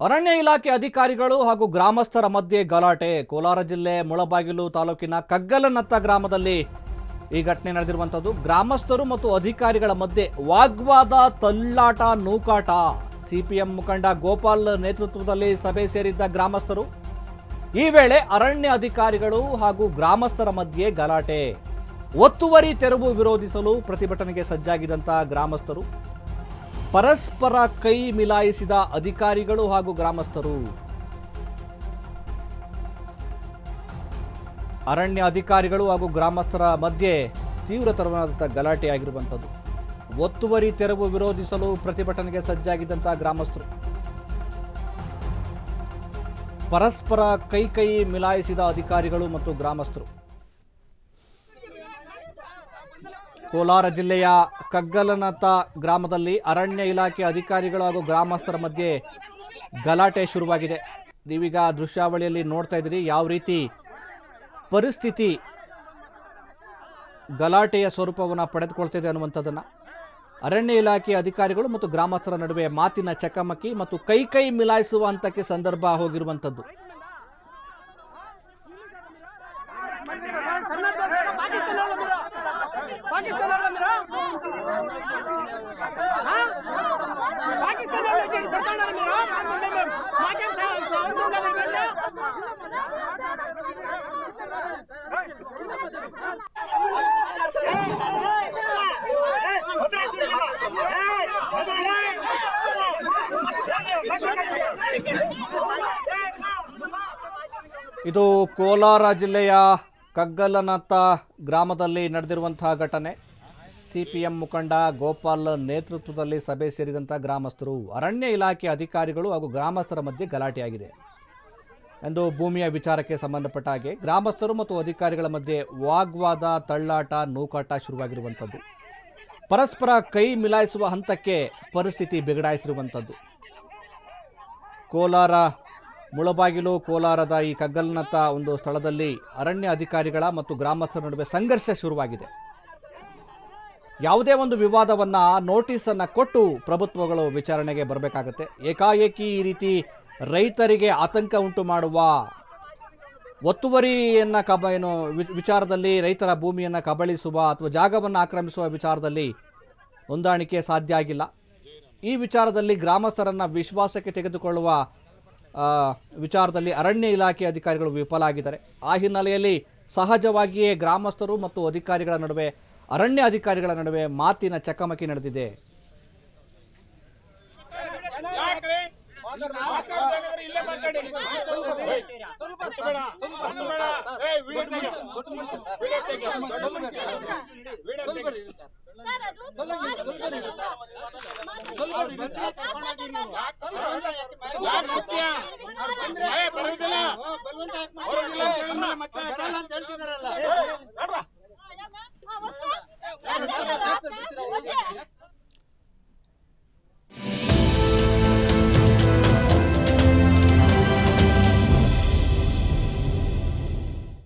ಅರಣ್ಯ ಇಲಾಖೆ ಅಧಿಕಾರಿಗಳು ಹಾಗೂ ಗ್ರಾಮಸ್ಥರ ಮಧ್ಯೆ ಗಲಾಟೆ. ಕೋಲಾರ ಜಿಲ್ಲೆ ಮುಳಬಾಗಿಲು ತಾಲೂಕಿನ ಕಗ್ಗಲನತ್ತ ಗ್ರಾಮದಲ್ಲಿ ಈ ಘಟನೆ ನಡೆದಿರುವಂಥದ್ದು. ಗ್ರಾಮಸ್ಥರು ಮತ್ತು ಅಧಿಕಾರಿಗಳ ಮಧ್ಯೆ ವಾಗ್ವಾದ, ತಳ್ಳಾಟ, ನೂಕಾಟ. ಸಿಪಿಎಂ ಮುಖಂಡ ಗೋಪಾಲ್ ನೇತೃತ್ವದಲ್ಲಿ ಸಭೆ ಸೇರಿದ್ದ ಗ್ರಾಮಸ್ಥರು. ಈ ವೇಳೆ ಅರಣ್ಯ ಅಧಿಕಾರಿಗಳು ಹಾಗೂ ಗ್ರಾಮಸ್ಥರ ಮಧ್ಯೆ ಗಲಾಟೆ. ಒತ್ತುವರಿ ತೆರವು ವಿರೋಧಿಸಲು ಪ್ರತಿಭಟನೆಗೆ ಸಜ್ಜಾಗಿದ್ದಂಥ ಗ್ರಾಮಸ್ಥರು, ಪರಸ್ಪರ ಕೈ ಮಿಲಾಯಿಸಿದ ಅಧಿಕಾರಿಗಳು ಹಾಗೂ ಗ್ರಾಮಸ್ಥರು. ಅರಣ್ಯ ಅಧಿಕಾರಿಗಳು ಹಾಗೂ ಗ್ರಾಮಸ್ಥರ ಮಧ್ಯೆ ತೀವ್ರತರವಾದ ಗಲಾಟೆ ಆಗಿರುವಂಥದ್ದು. ಒತ್ತುವರಿ ತೆರವು ವಿರೋಧಿಸಲು ಪ್ರತಿಭಟನೆಗೆ ಸಜ್ಜಾಗಿದ್ದಂಥ ಗ್ರಾಮಸ್ಥರು, ಪರಸ್ಪರ ಕೈ ಮಿಲಾಯಿಸಿದ ಅಧಿಕಾರಿಗಳು ಮತ್ತು ಗ್ರಾಮಸ್ಥರು. ಕೋಲಾರ ಜಿಲ್ಲೆಯ ಕಗ್ಗಲನತ್ತ ಗ್ರಾಮದಲ್ಲಿ ಅರಣ್ಯ ಇಲಾಖೆ ಅಧಿಕಾರಿಗಳು ಹಾಗೂ ಗ್ರಾಮಸ್ಥರ ಮಧ್ಯೆ ಗಲಾಟೆ ಶುರುವಾಗಿದೆ. ನೀವೀಗ ದೃಶ್ಯಾವಳಿಯಲ್ಲಿ ನೋಡ್ತಾ ಇದ್ದೀರಿ ಯಾವ ರೀತಿ ಪರಿಸ್ಥಿತಿ ಗಲಾಟೆಯ ಸ್ವರೂಪವನ್ನು ಪಡೆದುಕೊಳ್ತಿದೆ ಅನ್ನುವಂಥದ್ದನ್ನು. ಅರಣ್ಯ ಇಲಾಖೆ ಅಧಿಕಾರಿಗಳು ಮತ್ತು ಗ್ರಾಮಸ್ಥರ ನಡುವೆ ಮಾತಿನ ಚಕಮಕಿ ಮತ್ತು ಕೈ ಮಿಲಾಯಿಸುವ ಹಂತಕ್ಕೆ ಸಂದರ್ಭ ಹೋಗಿರುವಂಥದ್ದು. ಇದು ಕೋಲಾರ ಜಿಲ್ಲೆಯ ಕಗ್ಗಲನತ್ತ ಗ್ರಾಮದಲ್ಲಿ ನಡೆದಿರುವಂತಹ ಘಟನೆ. ಸಿಪಿಎಂ ಮುಖಂಡ ಗೋಪಾಲ್ ನೇತೃತ್ವದಲ್ಲಿ ಸಭೆ ಸೇರಿದಂಥ ಗ್ರಾಮಸ್ಥರು, ಅರಣ್ಯ ಇಲಾಖೆ ಅಧಿಕಾರಿಗಳು ಹಾಗೂ ಗ್ರಾಮಸ್ಥರ ಮಧ್ಯೆ ಗಲಾಟೆಯಾಗಿದೆ ಎಂದು ಭೂಮಿಯ ವಿಚಾರಕ್ಕೆ ಸಂಬಂಧಪಟ್ಟ ಹಾಗೆ ಗ್ರಾಮಸ್ಥರು ಮತ್ತು ಅಧಿಕಾರಿಗಳ ಮಧ್ಯೆ ವಾಗ್ವಾದ, ತಳ್ಳಾಟ, ನೂಕಾಟ ಶುರುವಾಗಿರುವಂಥದ್ದು. ಪರಸ್ಪರ ಕೈ ಮಿಲಾಯಿಸುವ ಹಂತಕ್ಕೆ ಪರಿಸ್ಥಿತಿ ಬಿಗಡಾಯಿಸಿರುವಂಥದ್ದು. ಮುಳಬಾಗಿಲು ಕೋಲಾರದ ಈ ಕಗ್ಗಲನತ್ತ ಒಂದು ಸ್ಥಳದಲ್ಲಿ ಅರಣ್ಯ ಅಧಿಕಾರಿಗಳ ಮತ್ತು ಗ್ರಾಮಸ್ಥರ ನಡುವೆ ಸಂಘರ್ಷ ಶುರುವಾಗಿದೆ. ಯಾವುದೇ ಒಂದು ವಿವಾದವನ್ನು ನೋಟಿಸನ್ನು ಕೊಟ್ಟು ಪ್ರಭುತ್ವಗಳು ವಿಚಾರಣೆಗೆ ಬರಬೇಕಾಗತ್ತೆ. ಏಕಾಏಕಿ ಈ ರೀತಿ ರೈತರಿಗೆ ಆತಂಕ ಉಂಟು ಮಾಡುವ, ಒತ್ತುವರಿಯನ್ನು ವಿಚಾರದಲ್ಲಿ ರೈತರ ಭೂಮಿಯನ್ನು ಕಬಳಿಸುವ ಅಥವಾ ಜಾಗವನ್ನು ಆಕ್ರಮಿಸುವ ವಿಚಾರದಲ್ಲಿ ಹೊಂದಾಣಿಕೆ ಸಾಧ್ಯ ಆಗಿಲ್ಲ. ಈ ವಿಚಾರದಲ್ಲಿ ಗ್ರಾಮಸ್ಥರನ್ನು ವಿಶ್ವಾಸಕ್ಕೆ ತೆಗೆದುಕೊಳ್ಳುವ ವಿಚಾರದಲ್ಲಿ ಅರಣ್ಯ ಇಲಾಖೆ ಅಧಿಕಾರಿಗಳು ವಿಫಲ ಆಗಿದ್ದಾರೆ. ಆ ಹಿನ್ನೆಲೆಯಲ್ಲಿ ಸಹಜವಾಗಿಯೇ ಗ್ರಾಮಸ್ಥರು ಮತ್ತು ಅಧಿಕಾರಿಗಳ ನಡುವೆ, ಅರಣ್ಯ ಅಧಿಕಾರಿಗಳ ನಡುವೆ ಮಾತಿನ ಚಕಮಕಿ ನಡೆದಿದೆ.